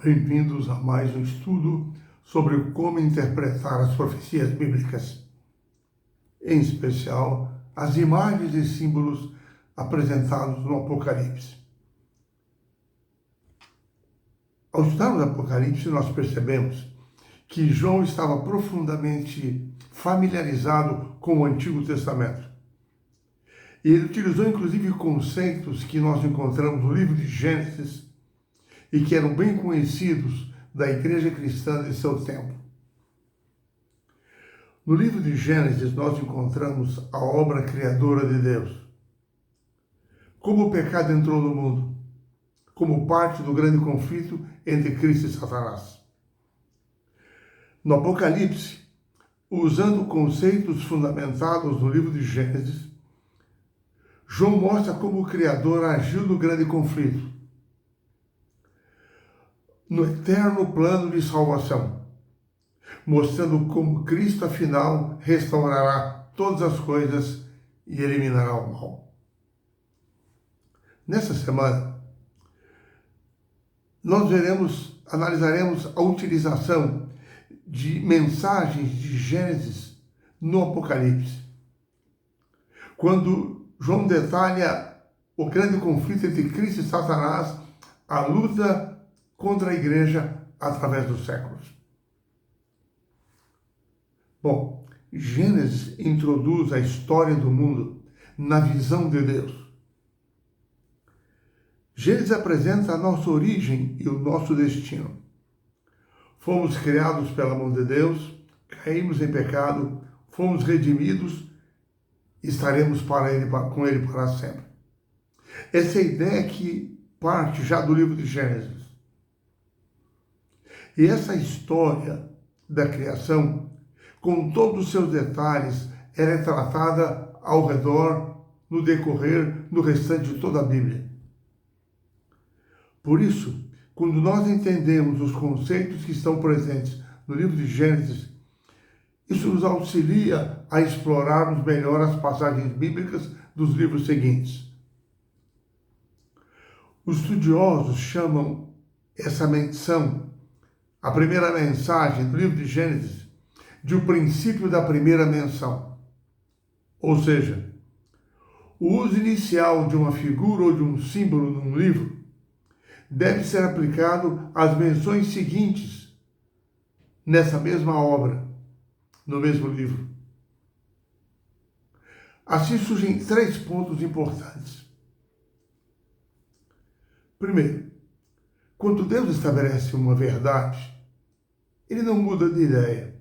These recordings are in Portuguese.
Bem-vindos a mais um estudo sobre como interpretar as profecias bíblicas, em especial as imagens e símbolos apresentados no Apocalipse. Ao estudar o Apocalipse, nós percebemos que João estava profundamente familiarizado com o Antigo Testamento. E ele utilizou inclusive conceitos que nós encontramos no livro de Gênesis e que eram bem conhecidos da igreja cristã de seu tempo. No livro de Gênesis, nós encontramos a obra criadora de Deus. Como o pecado entrou no mundo, como parte do grande conflito entre Cristo e Satanás. No Apocalipse, usando conceitos fundamentados no livro de Gênesis, João mostra como o Criador agiu no grande conflito, no eterno plano de salvação, mostrando como Cristo, afinal, restaurará todas as coisas e eliminará o mal. Nessa semana, nós analisaremos a utilização de mensagens de Gênesis no Apocalipse, quando João detalha o grande conflito entre Cristo e Satanás, a luta contra a igreja através dos séculos. Bom, Gênesis introduz a história do mundo na visão de Deus. Gênesis apresenta a nossa origem e o nosso destino. Fomos criados pela mão de Deus, caímos em pecado, fomos redimidos e estaremos com Ele para sempre. Essa é a ideia que parte já do livro de Gênesis. E essa história da criação, com todos os seus detalhes, ela é tratada ao redor, no decorrer, no restante de toda a Bíblia. Por isso, quando nós entendemos os conceitos que estão presentes no livro de Gênesis, isso nos auxilia a explorarmos melhor as passagens bíblicas dos livros seguintes. Os estudiosos chamam essa menção, a primeira mensagem do livro de Gênesis, de o princípio da primeira menção. Ou seja, o uso inicial de uma figura ou de um símbolo num livro deve ser aplicado às menções seguintes nessa mesma obra, no mesmo livro. Assim surgem 3 pontos importantes. Primeiro, quando Deus estabelece uma verdade, Ele não muda de ideia.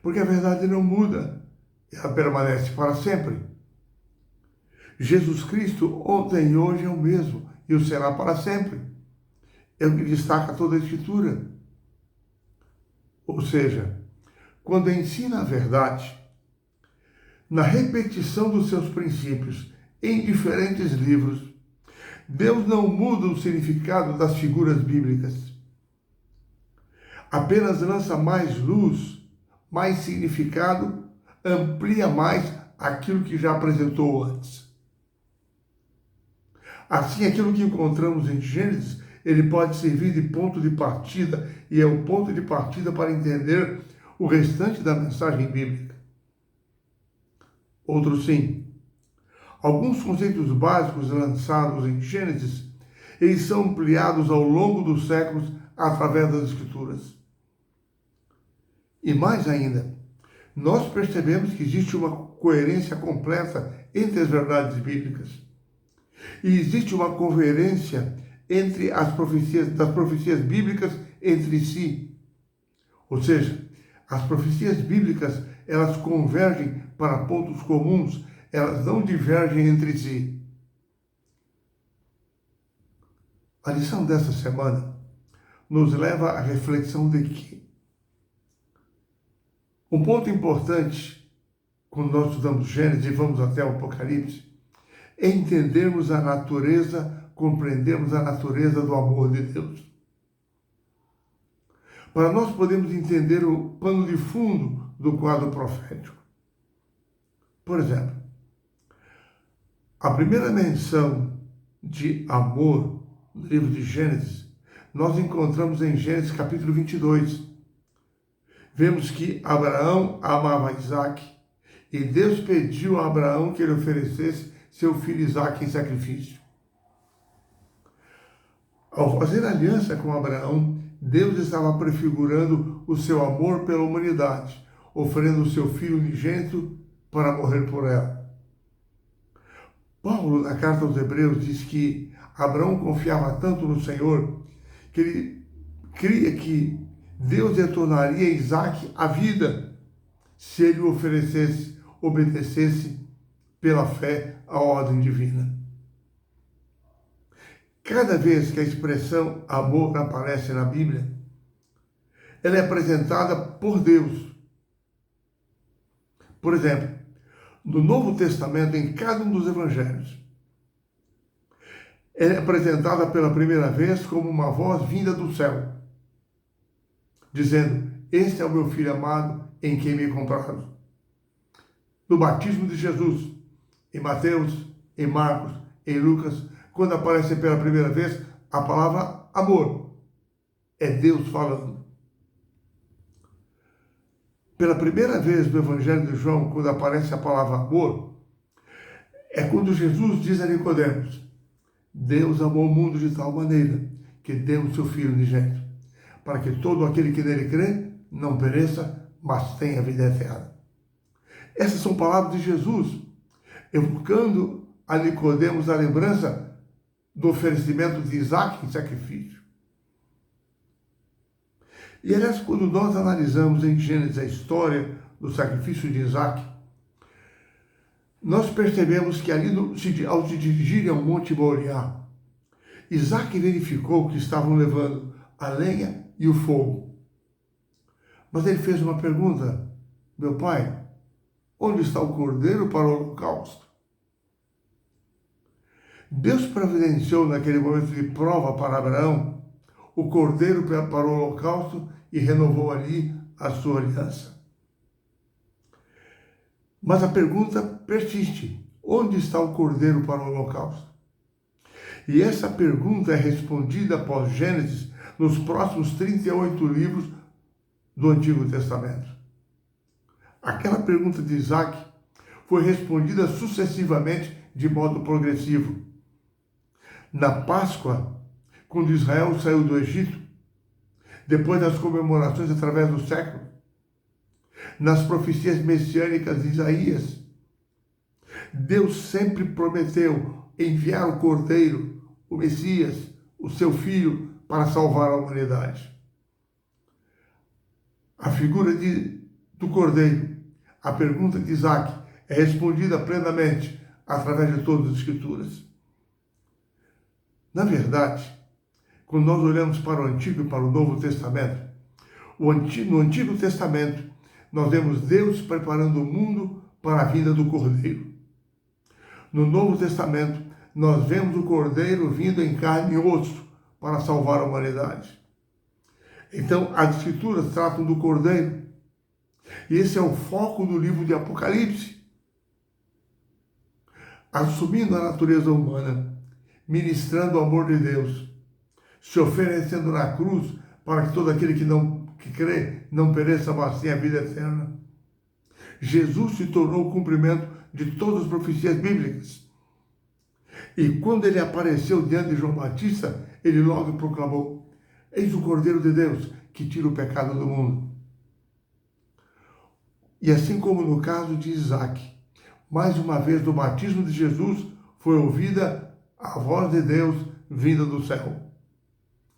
Porque a verdade não muda, ela permanece para sempre. Jesus Cristo, ontem e hoje, é o mesmo, e o será para sempre. É o que destaca toda a Escritura. Ou seja, quando ensina a verdade, na repetição dos seus princípios em diferentes livros, Deus não muda o significado das figuras bíblicas. Apenas lança mais luz, mais significado, amplia mais aquilo que já apresentou antes. Assim, aquilo que encontramos em Gênesis, ele pode servir de ponto de partida, e é o ponto de partida para entender o restante da mensagem bíblica. Outro sim. Alguns conceitos básicos lançados em Gênesis, eles são ampliados ao longo dos séculos através das Escrituras. E mais ainda, nós percebemos que existe uma coerência completa entre as verdades bíblicas. E existe uma coerência entre das profecias bíblicas entre si. Ou seja, as profecias bíblicas, elas convergem para pontos comuns, elas não divergem entre si. A lição dessa semana nos leva à reflexão de que um ponto importante, quando nós estudamos Gênesis e vamos até o Apocalipse, é entendermos a natureza, compreendermos a natureza do amor de Deus. Para nós podermos entender o pano de fundo do quadro profético. Por exemplo, a primeira menção de amor no livro de Gênesis nós encontramos em Gênesis capítulo 22. Vemos que Abraão amava Isaac e Deus pediu a Abraão que ele oferecesse seu filho Isaac em sacrifício. Ao fazer aliança com Abraão, Deus estava prefigurando o seu amor pela humanidade, oferecendo o seu filho unigênito para morrer por ela. Paulo, na carta aos Hebreus, diz que Abraão confiava tanto no Senhor que ele cria que Deus retornaria a Isaac à vida se ele o oferecesse, obedecesse pela fé à ordem divina. Cada vez que a expressão amor aparece na Bíblia, ela é apresentada por Deus. Por exemplo, no Novo Testamento, em cada um dos evangelhos, ela é apresentada pela primeira vez como uma voz vinda do céu, dizendo: "Este é o meu filho amado, em quem me compraram." No batismo de Jesus, em Mateus, em Marcos, em Lucas, quando aparece pela primeira vez a palavra amor, é Deus falando. Pela primeira vez no Evangelho de João, quando aparece a palavra amor, é quando Jesus diz a Nicodemos: "Deus amou o mundo de tal maneira que deu o seu Filho unigênito, para que todo aquele que nele crê não pereça, mas tenha vida eterna." Essas são palavras de Jesus, evocando a Nicodemos a lembrança do oferecimento de Isaac em sacrifício. E aliás, quando nós analisamos em Gênesis a história do sacrifício de Isaac, nós percebemos que ali, ao se dirigirem ao Monte Moriá, Isaac verificou que estavam levando a lenha e o fogo. Mas ele fez uma pergunta: "Meu pai, onde está o cordeiro para o holocausto?" Deus providenciou naquele momento de prova para Abraão o cordeiro para o holocausto e renovou ali a sua aliança. Mas a pergunta persiste: onde está o cordeiro para o holocausto? E essa pergunta é respondida após Gênesis nos próximos 38 livros do Antigo Testamento. Aquela pergunta de Isaac foi respondida sucessivamente de modo progressivo. Na Páscoa, quando Israel saiu do Egito, depois das comemorações através do século, nas profecias messiânicas de Isaías, Deus sempre prometeu enviar o Cordeiro, o Messias, o seu Filho, para salvar a humanidade. A figura do Cordeiro, a pergunta de Isaac, é respondida plenamente através de todas as Escrituras. Na verdade, quando nós olhamos para o Antigo e para o Novo Testamento, no Antigo Testamento, nós vemos Deus preparando o mundo para a vinda do Cordeiro. No Novo Testamento, nós vemos o Cordeiro vindo em carne e osso para salvar a humanidade. Então, as Escrituras tratam do Cordeiro. E esse é o foco do livro de Apocalipse. Assumindo a natureza humana, ministrando o amor de Deus, se oferecendo na cruz para que todo aquele que crê não pereça, mas tenha a vida eterna. Jesus se tornou o cumprimento de todas as profecias bíblicas. E quando ele apareceu diante de João Batista, ele logo proclamou: "Eis o Cordeiro de Deus que tira o pecado do mundo." E assim como no caso de Isaac, mais uma vez no batismo de Jesus foi ouvida a voz de Deus vinda do céu,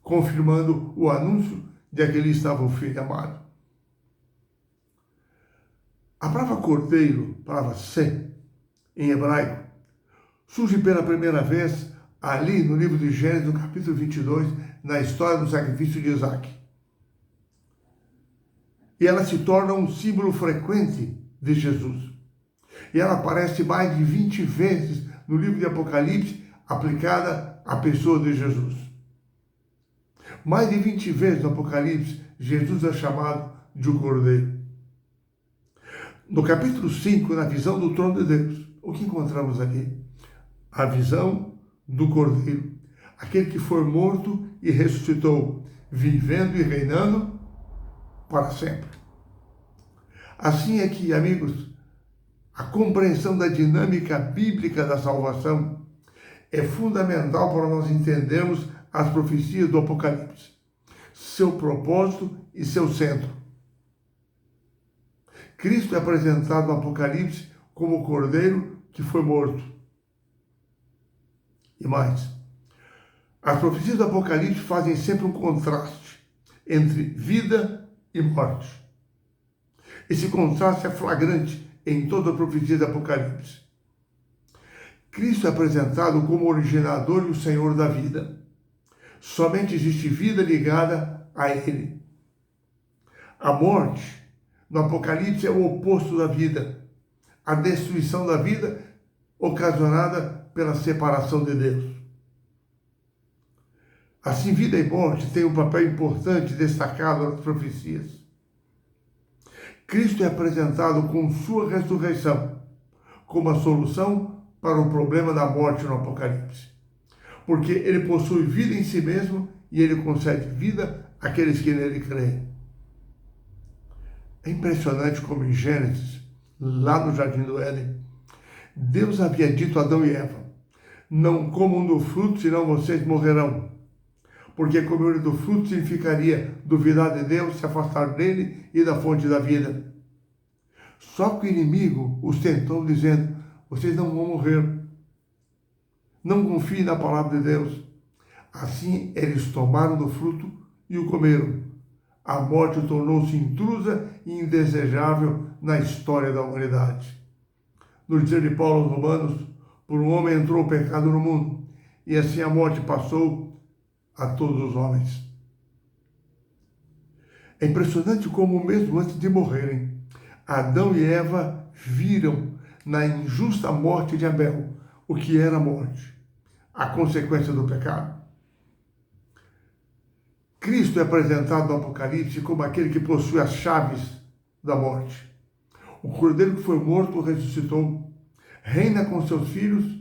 confirmando o anúncio de que ali estava o Filho amado. A palavra cordeiro, a palavra sé, em hebraico, surge pela primeira vez ali no livro de Gênesis, no capítulo 22, na história do sacrifício de Isaac. E ela se torna um símbolo frequente de Jesus. E ela aparece mais de 20 vezes no livro de Apocalipse, aplicada à pessoa de Jesus. Mais de 20 vezes no Apocalipse, Jesus é chamado de o Cordeiro. No capítulo 5, na visão do trono de Deus, o que encontramos ali? A visão do Cordeiro, aquele que foi morto e ressuscitou, vivendo e reinando para sempre. Assim é que, amigos, a compreensão da dinâmica bíblica da salvação é fundamental para nós entendermos as profecias do Apocalipse, seu propósito e seu centro. Cristo é apresentado no Apocalipse como o Cordeiro que foi morto. E mais, as profecias do Apocalipse fazem sempre um contraste entre vida e morte. Esse contraste é flagrante em toda a profecia do Apocalipse. Cristo é apresentado como o originador e o Senhor da vida. Somente existe vida ligada a Ele. A morte, no Apocalipse, é o oposto da vida. A destruição da vida ocasionada pela separação de Deus. Assim, vida e morte têm um papel importante destacado nas profecias. Cristo é apresentado com sua ressurreição como a solução para o problema da morte no Apocalipse. Porque ele possui vida em si mesmo e ele concede vida àqueles que nele creem. É impressionante como em Gênesis, lá no Jardim do Éden, Deus havia dito a Adão e Eva: não comam do fruto, senão vocês morrerão. Porque comer do fruto significaria duvidar de Deus, se afastar dele e da fonte da vida. Só que o inimigo os tentou dizendo: vocês não vão morrer. Não confiem na palavra de Deus. Assim eles tomaram do fruto e o comeram. A morte tornou-se intrusa e indesejável na história da humanidade. No dizer de Paulo aos Romanos, por um homem entrou o pecado no mundo, e assim a morte passou a todos os homens. É impressionante como, mesmo antes de morrerem, Adão e Eva viram na injusta morte de Abel o que era a morte, a consequência do pecado. Cristo é apresentado no Apocalipse como aquele que possui as chaves da morte. O Cordeiro que foi morto ressuscitou, reina com seus filhos,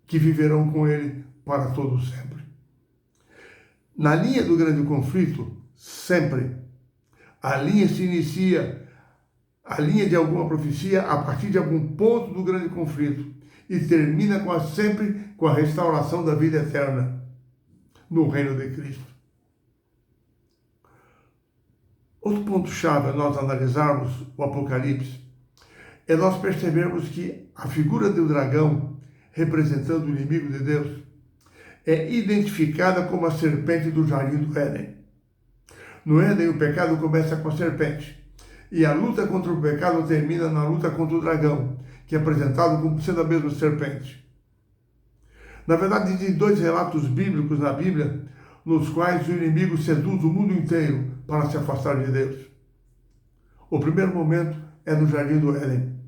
que viverão com ele para todo sempre. Na linha do grande conflito, sempre, a linha se inicia, a linha de alguma profecia, a partir de algum ponto do grande conflito, e termina sempre com a restauração da vida eterna no reino de Cristo. Outro ponto-chave a nós analisarmos o Apocalipse é nós percebermos que a figura do dragão, representando o inimigo de Deus, é identificada como a serpente do Jardim do Éden. No Éden, o pecado começa com a serpente, e a luta contra o pecado termina na luta contra o dragão, que é apresentado como sendo a mesma serpente. Na verdade, existem dois relatos bíblicos na Bíblia, nos quais o inimigo seduz o mundo inteiro para se afastar de Deus. O primeiro momento é no Jardim do Éden,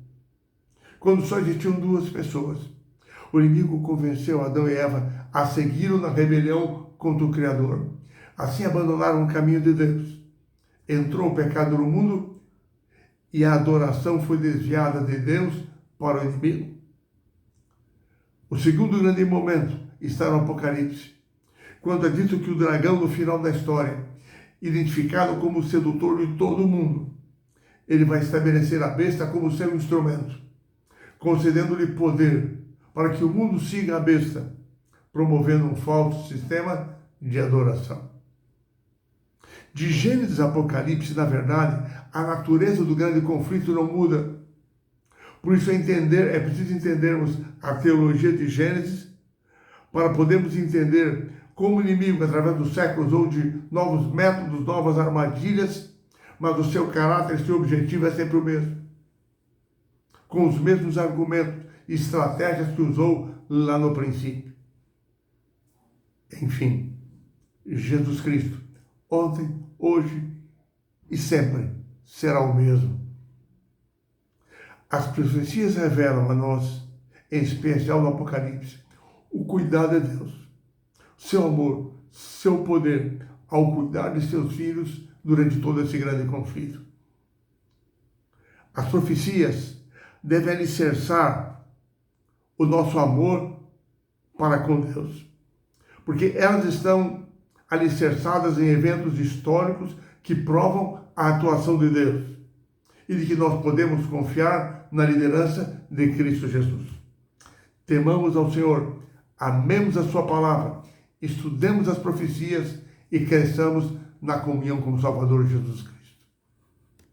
quando só existiam duas pessoas. O inimigo convenceu Adão e Eva a segui-lo na rebelião contra o Criador. Assim abandonaram o caminho de Deus. Entrou o pecado no mundo e a adoração foi desviada de Deus para o inimigo. O segundo grande momento está no Apocalipse, quando é dito que o dragão, no final da história, identificado como o sedutor de todo o mundo, ele vai estabelecer a besta como seu instrumento, concedendo-lhe poder para que o mundo siga a besta, promovendo um falso sistema de adoração. De Gênesis a Apocalipse, na verdade, a natureza do grande conflito não muda. Por isso é preciso entendermos a teologia de Gênesis para podermos entender como o inimigo, através dos séculos, ou de novos métodos, novas armadilhas, mas o seu caráter, seu objetivo é sempre o mesmo. Com os mesmos argumentos e estratégias que usou lá no princípio. Enfim, Jesus Cristo, ontem, hoje e sempre, será o mesmo. As profecias revelam a nós, em especial no Apocalipse, o cuidado de Deus, seu amor, seu poder ao cuidar de seus filhos durante todo esse grande conflito. As profecias devem alicerçar o nosso amor para com Deus. porque elas estão alicerçadas em eventos históricos que provam a atuação de Deus e de que nós podemos confiar na liderança de Cristo Jesus. Temamos ao Senhor, amemos a sua palavra, estudemos as profecias e cresçamos na comunhão com o Salvador Jesus Cristo.